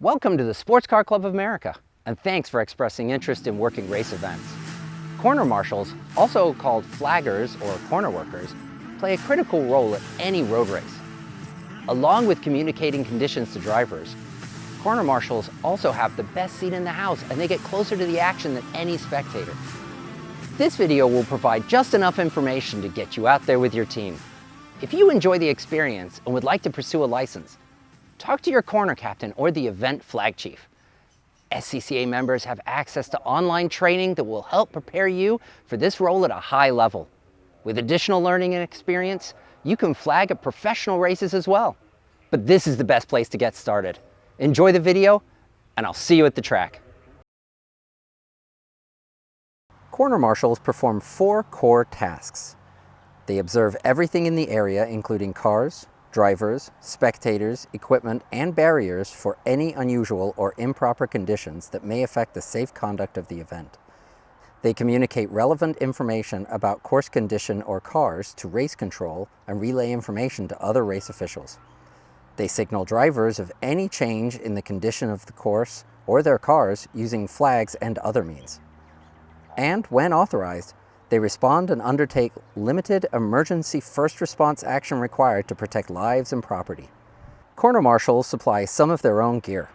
Welcome to the Sports Car Club of America, and thanks for expressing interest in working race events. Corner marshals, also called flaggers or corner workers, play a critical role at any road race. Along with communicating conditions to drivers, corner marshals also have the best seat in the house, and they get closer to the action than any spectator. This video will provide just enough information to get you out there with your team. If you enjoy the experience and would like to pursue a license, talk to your corner captain or the event flag chief. SCCA members have access to online training that will help prepare you for this role at a high level. With additional learning and experience, you can flag at professional races as well. But this is the best place to get started. Enjoy the video, and I'll see you at the track. Corner marshals perform 4 core tasks. They observe everything in the area, including cars, drivers, spectators, equipment, and barriers for any unusual or improper conditions that may affect the safe conduct of the event. They communicate relevant information about course condition or cars to race control and relay information to other race officials. They signal drivers of any change in the condition of the course or their cars using flags and other means. And when authorized, they respond and undertake limited emergency first response action required to protect lives and property. Corner marshals supply some of their own gear.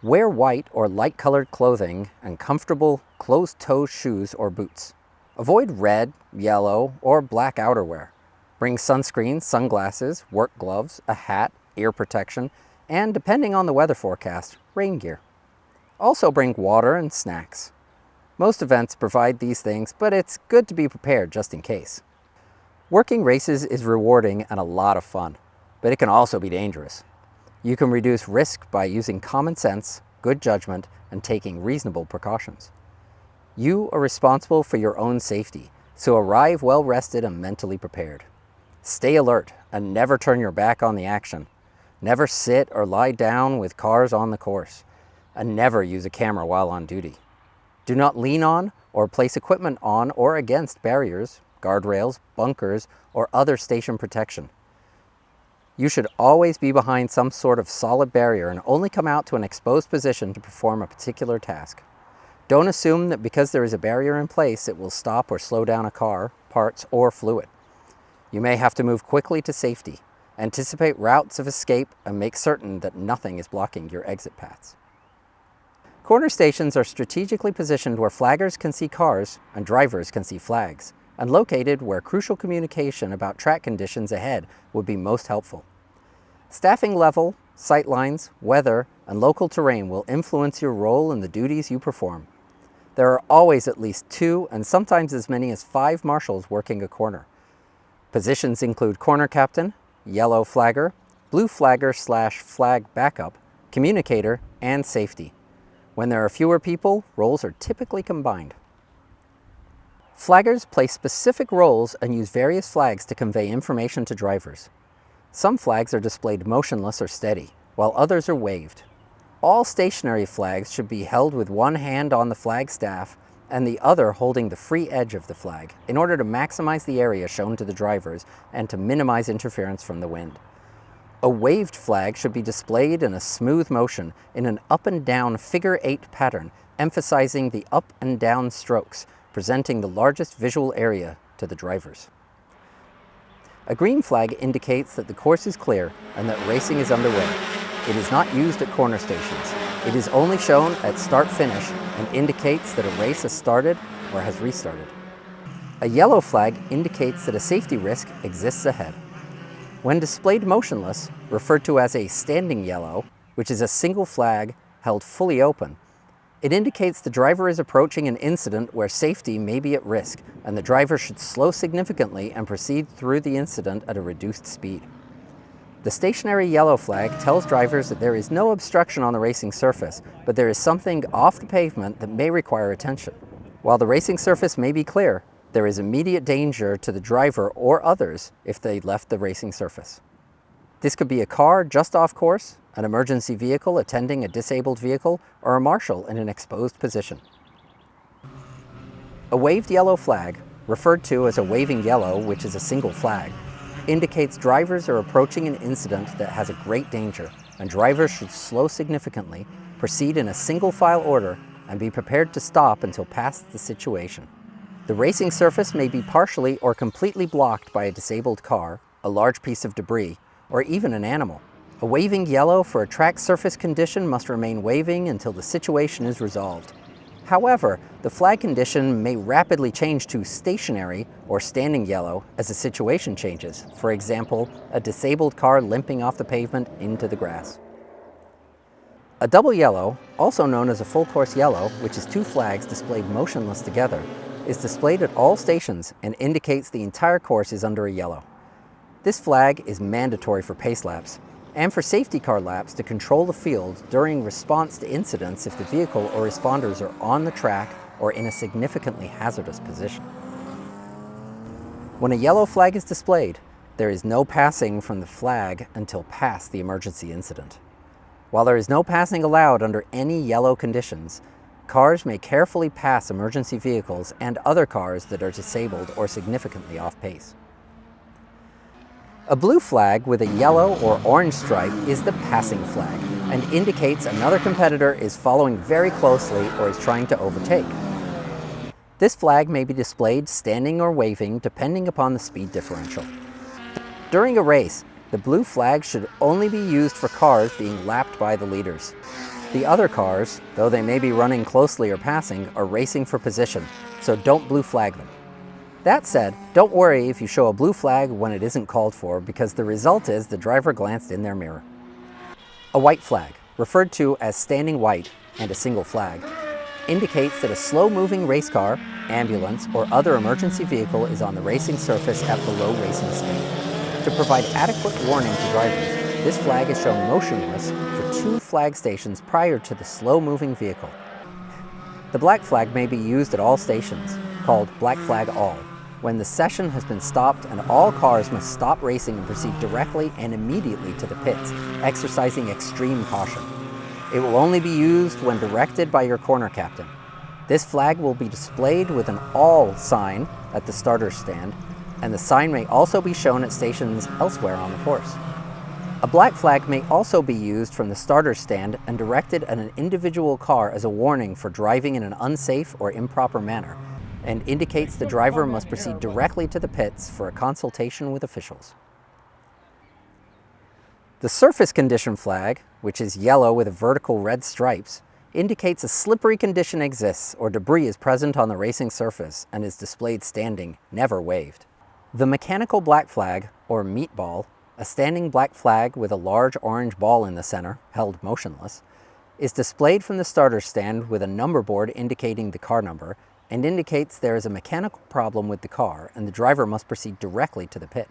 Wear white or light-colored clothing and comfortable closed-toe shoes or boots. Avoid red, yellow, or black outerwear. Bring sunscreen, sunglasses, work gloves, a hat, ear protection, and depending on the weather forecast, rain gear. Also bring water and snacks. Most events provide these things, but it's good to be prepared just in case. Working races is rewarding and a lot of fun, but it can also be dangerous. You can reduce risk by using common sense, good judgment, and taking reasonable precautions. You are responsible for your own safety, so arrive well rested and mentally prepared. Stay alert and never turn your back on the action. Never sit or lie down with cars on the course, and never use a camera while on duty. Do not lean on or place equipment on or against barriers, guardrails, bunkers, or other station protection. You should always be behind some sort of solid barrier and only come out to an exposed position to perform a particular task. Don't assume that because there is a barrier in place, it will stop or slow down a car, parts, or fluid. You may have to move quickly to safety. Anticipate routes of escape and make certain that nothing is blocking your exit paths. Corner stations are strategically positioned where flaggers can see cars and drivers can see flags, and located where crucial communication about track conditions ahead would be most helpful. Staffing level, sight lines, weather, and local terrain will influence your role and the duties you perform. There are always at least 2 and sometimes as many as 5 marshals working a corner. Positions include corner captain, yellow flagger, blue flagger / flag backup, communicator, and safety. When there are fewer people, roles are typically combined. Flaggers play specific roles and use various flags to convey information to drivers. Some flags are displayed motionless or steady, while others are waved. All stationary flags should be held with one hand on the flag staff and the other holding the free edge of the flag in order to maximize the area shown to the drivers and to minimize interference from the wind. A waved flag should be displayed in a smooth motion in an up and down figure 8 pattern, emphasizing the up and down strokes, presenting the largest visual area to the drivers. A green flag indicates that the course is clear and that racing is underway. It is not used at corner stations. It is only shown at start-finish and indicates that a race has started or has restarted. A yellow flag indicates that a safety risk exists ahead. When displayed motionless, referred to as a standing yellow, which is a single flag held fully open, it indicates the driver is approaching an incident where safety may be at risk, and the driver should slow significantly and proceed through the incident at a reduced speed. The stationary yellow flag tells drivers that there is no obstruction on the racing surface, but there is something off the pavement that may require attention. While the racing surface may be clear, there is immediate danger to the driver or others if they left the racing surface. This could be a car just off course, an emergency vehicle attending a disabled vehicle, or a marshal in an exposed position. A waved yellow flag, referred to as a waving yellow, which is a single flag, indicates drivers are approaching an incident that has a great danger and drivers should slow significantly, proceed in a single file order, and be prepared to stop until past the situation. The racing surface may be partially or completely blocked by a disabled car, a large piece of debris, or even an animal. A waving yellow for a track surface condition must remain waving until the situation is resolved. However, the flag condition may rapidly change to stationary or standing yellow as the situation changes. For example, a disabled car limping off the pavement into the grass. A double yellow, also known as a full course yellow, which is two flags displayed motionless together, is displayed at all stations and indicates the entire course is under a yellow. This flag is mandatory for pace laps and for safety car laps to control the field during response to incidents if the vehicle or responders are on the track or in a significantly hazardous position. When a yellow flag is displayed, there is no passing from the flag until past the emergency incident. While there is no passing allowed under any yellow conditions, cars may carefully pass emergency vehicles and other cars that are disabled or significantly off pace. A blue flag with a yellow or orange stripe is the passing flag and indicates another competitor is following very closely or is trying to overtake. This flag may be displayed standing or waving depending upon the speed differential. During a race, the blue flag should only be used for cars being lapped by the leaders. The other cars, though they may be running closely or passing, are racing for position, so don't blue flag them. That said, don't worry if you show a blue flag when it isn't called for, because the result is the driver glanced in their mirror. A white flag, referred to as standing white and a single flag, indicates that a slow-moving race car, ambulance, or other emergency vehicle is on the racing surface at below racing speed. To provide adequate warning to drivers, this flag is shown motionless for 2 flag stations prior to the slow-moving vehicle. The black flag may be used at all stations, called black flag all, when the session has been stopped and all cars must stop racing and proceed directly and immediately to the pits, exercising extreme caution. It will only be used when directed by your corner captain. This flag will be displayed with an all sign at the starter stand, and the sign may also be shown at stations elsewhere on the course. A black flag may also be used from the starter stand and directed at an individual car as a warning for driving in an unsafe or improper manner, and indicates the driver must proceed directly to the pits for a consultation with officials. The surface condition flag, which is yellow with vertical red stripes, indicates a slippery condition exists or debris is present on the racing surface and is displayed standing, never waved. The mechanical black flag, or meatball, a standing black flag with a large orange ball in the center, held motionless, is displayed from the starter stand with a number board indicating the car number and indicates there is a mechanical problem with the car and the driver must proceed directly to the pit.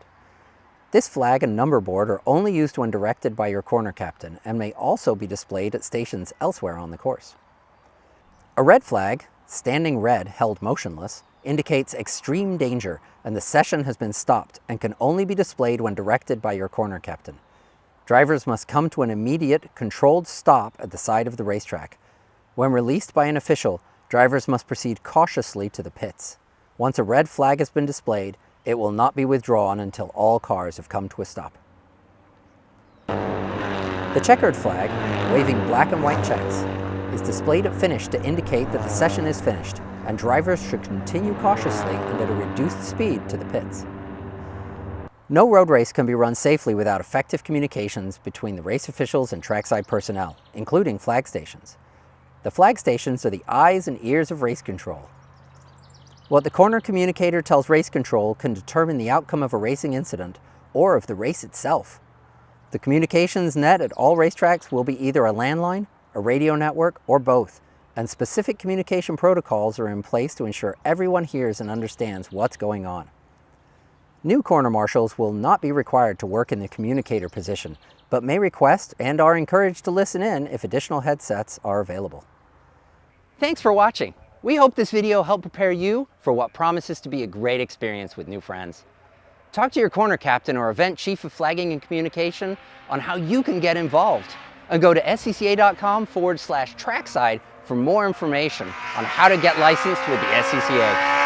This flag and number board are only used when directed by your corner captain and may also be displayed at stations elsewhere on the course. A red flag, standing red held motionless, indicates extreme danger and the session has been stopped and can only be displayed when directed by your corner captain. Drivers must come to an immediate, controlled stop at the side of the racetrack. When released by an official, drivers must proceed cautiously to the pits. Once a red flag has been displayed, it will not be withdrawn until all cars have come to a stop. The checkered flag, waving black and white checks, is displayed at finish to indicate that the session is finished and drivers should continue cautiously and at a reduced speed to the pits. No road race can be run safely without effective communications between the race officials and trackside personnel, including flag stations. The flag stations are the eyes and ears of race control. What the corner communicator tells race control can determine the outcome of a racing incident or of the race itself. The communications net at all racetracks will be either a landline, a radio network, or both, and specific communication protocols are in place to ensure everyone hears and understands what's going on. New corner marshals will not be required to work in the communicator position, but may request and are encouraged to listen in if additional headsets are available. Thanks for watching. We hope this video helped prepare you for what promises to be a great experience with new friends. Talk to your corner captain or event chief of flagging and communication on how you can get involved. And go to scca.com/trackside for more information on how to get licensed with the SCCA.